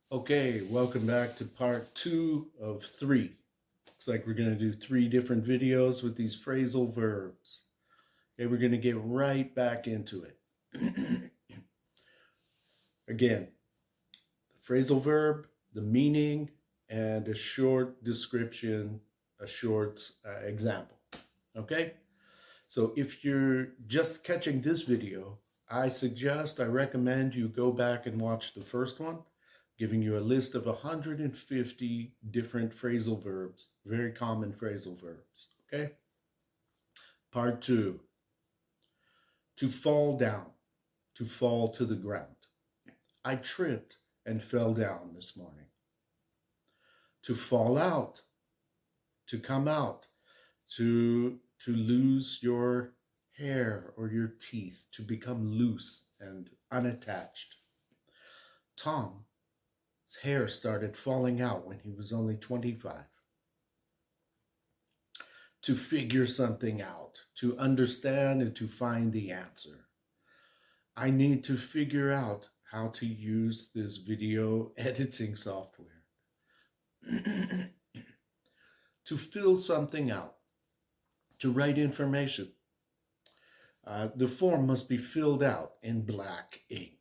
Okay, welcome back to part 2 of 3. Looks like we're going to do 3 different videos with these phrasal verbs. Okay, we're going to get right back into it. Again, the phrasal verb, the meaning, and a short description, a short example. Okay, so if you're just catching this video, I recommend you go back and watch the first one, giving you a list of 150 different phrasal verbs, very common phrasal verbs, okay? Part 2, to fall down, to fall to the ground. I tripped and fell down this morning. To fall out, to come out, to lose your hair or your teeth, to become loose and unattached. Tom's hair started falling out when he was only 25. To figure something out, to understand and to find the answer. I need to figure out how to use this video editing software. To fill something out, to write information. The form must be filled out in black ink.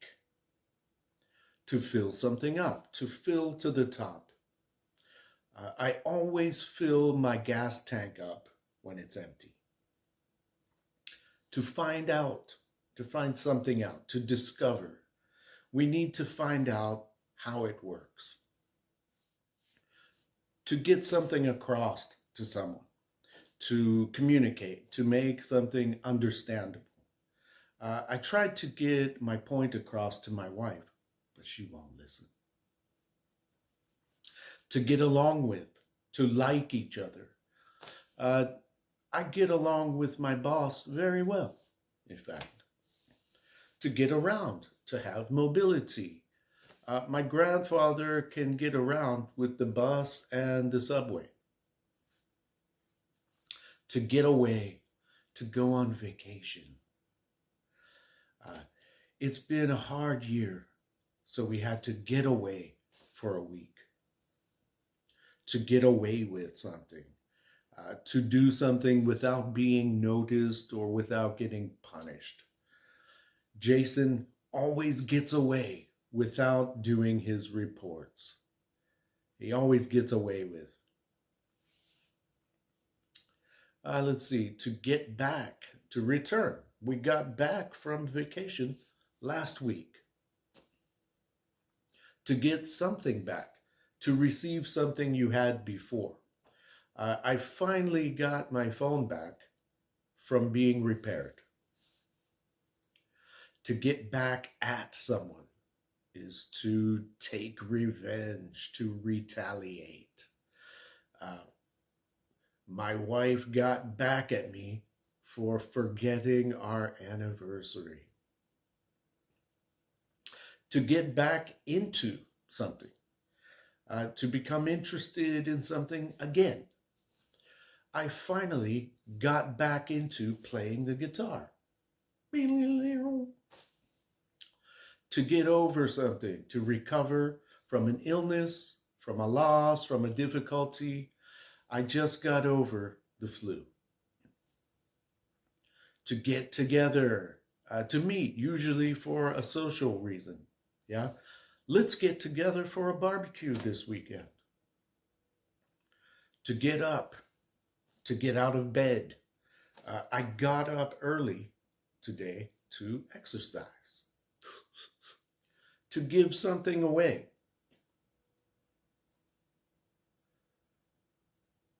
To fill something up, to fill to the top. I always fill my gas tank up when it's empty. To find out, to find something out, to discover. We need to find out how it works. To get something across to someone, to communicate, to make something understandable. I tried to get my point across to my wife, but she won't listen. To get along with, to like each other. I get along with my boss very well, in fact. To get around, to have mobility. My grandfather can get around with the bus and the subway. To get away, to go on vacation. It's been a hard year, so we had to get away for a week. To get away with something. To do something without being noticed or without getting punished. Jason always gets away without doing his reports. He always gets away with. Let's see, to get back, to return. We got back from vacation last week. To get something back, to receive something you had before. I finally got my phone back from being repaired. To get back at someone is to take revenge, to retaliate. My wife got back at me for forgetting our anniversary. To get back into something, to become interested in something again. I finally got back into playing the guitar. To get over something, to recover from an illness, from a loss, from a difficulty. I just got over the flu. To get together, to meet, usually for a social reason. Yeah, let's get together for a barbecue this weekend. To get up, to get out of bed. I got up early today to exercise. To give something away.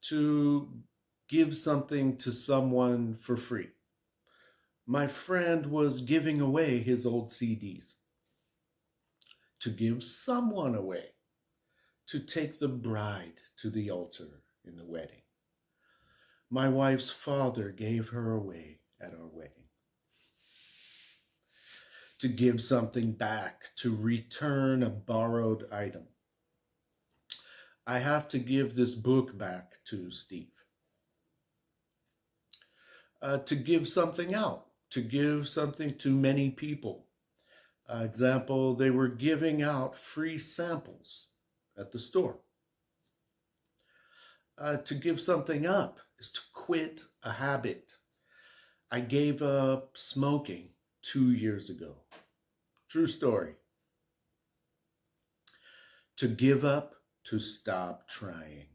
To give something to someone for free. My friend was giving away his old CDs. To give someone away. To take the bride to the altar in the wedding. My wife's father gave her away at our wedding. To give something back, to return a borrowed item. I have to give this book back to Steve. To give something out, to give something to many people. Example, they were giving out free samples at the store. To give something up is to quit a habit. I gave up smoking 2 years ago. True story. To give up, to stop trying.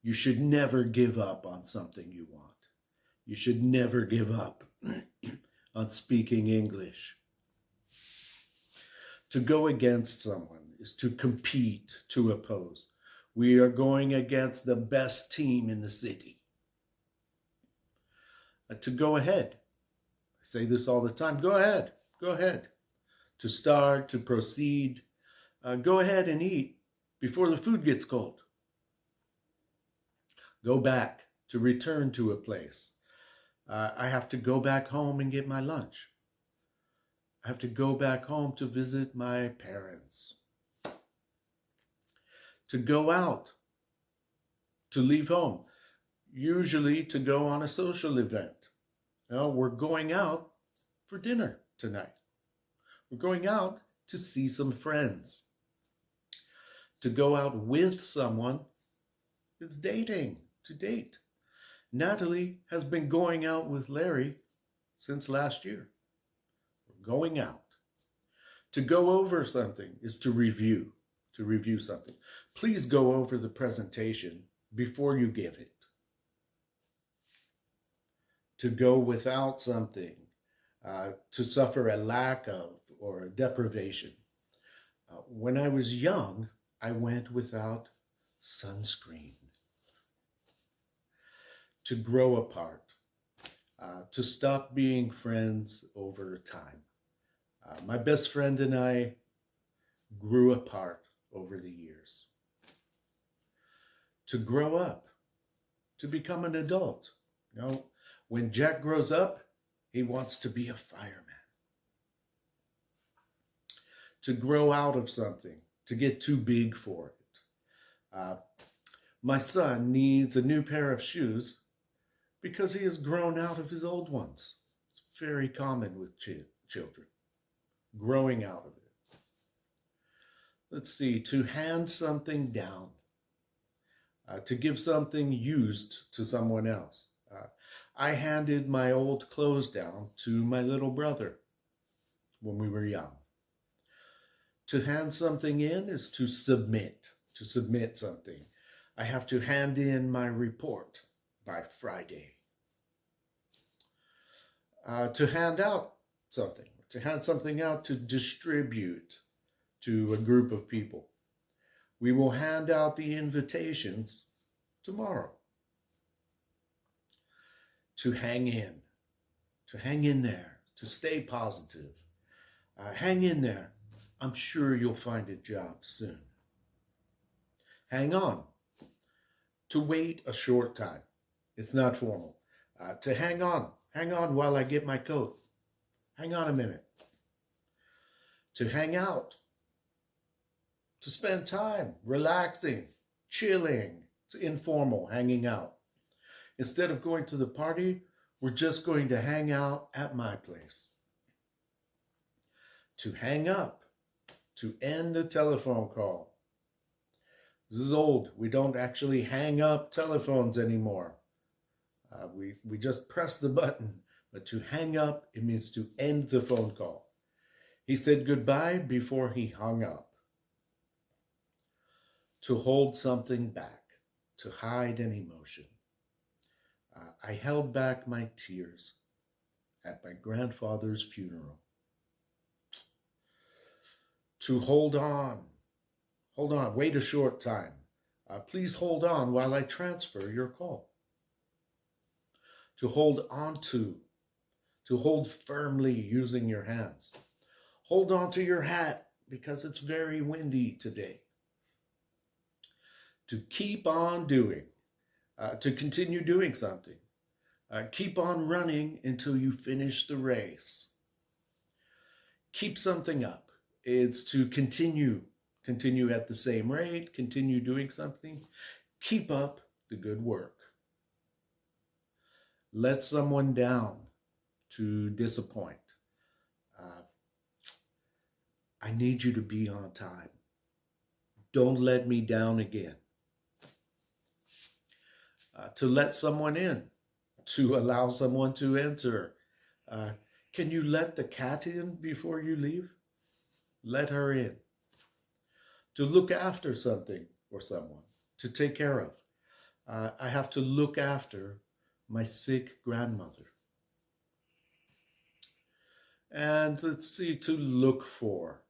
You should never give up on something you want. You should never give up on speaking English. To go against someone is to compete, to oppose. We are going against the best team in the city. To go ahead. I say this all the time. Go ahead. Go ahead. To start, to proceed. Go ahead and eat before the food gets cold. Go back, to return to a place. I have to go back home and get my lunch. I have to go back home to visit my parents. To go out, to leave home, usually to go on a social event. We're going out for dinner tonight. We're going out to see some friends. To go out with someone is dating, to date. Natalie has been going out with Larry since last year. We're going out. To go over something is to review something. Please go over the presentation before you give it. To go without something, to suffer a lack of or a deprivation. When I was young, I went without sunscreen. To grow apart, to stop being friends over time. My best friend and I grew apart over the years. To grow up, to become an adult. When Jack grows up, he wants to be a fireman. To grow out of something, to get too big for it. My son needs a new pair of shoes because he has grown out of his old ones. It's very common with children, growing out of it. Let's see, to hand something down, to give something used to someone else. I handed my old clothes down to my little brother when we were young. To hand something in is to submit something. I have to hand in my report by Friday. To hand out something, to hand something out, to distribute to a group of people. We will hand out the invitations tomorrow. To hang in there, to stay positive. Hang in there. I'm sure you'll find a job soon. Hang on. To wait a short time. It's not formal. To hang on while I get my coat. Hang on a minute. To hang out. To spend time relaxing, chilling. It's informal, hanging out. Instead of going to the party, we're just going to hang out at my place. To hang up, to end a telephone call. This is old. We don't actually hang up telephones anymore. We just press the button. But to hang up, it means to end the phone call. He said goodbye before he hung up. To hold something back, to hide an emotion. I held back my tears at my grandfather's funeral. To hold on, wait a short time. Please hold on while I transfer your call. To hold on to hold firmly using your hands. Hold on to your hat because it's very windy today. To keep on doing, to continue doing something. Keep on running until you finish the race. Keep something up. It's to continue at the same rate, continue doing something. Keep up the good work. Let someone down, to disappoint. I need you to be on time. Don't let me down again. To let someone in, to allow someone to enter. Can you let the cat in before you leave? Let her in. To look after something or someone, to take care of. I have to look after my sick grandmother. And let's see, to look for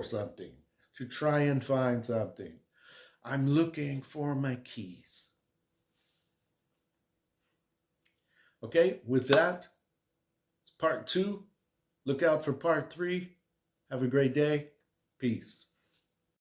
something, to try and find something. I'm looking for my keys. Okay, with that, it's part 2. Look out for part 3. Have a great day. Peace.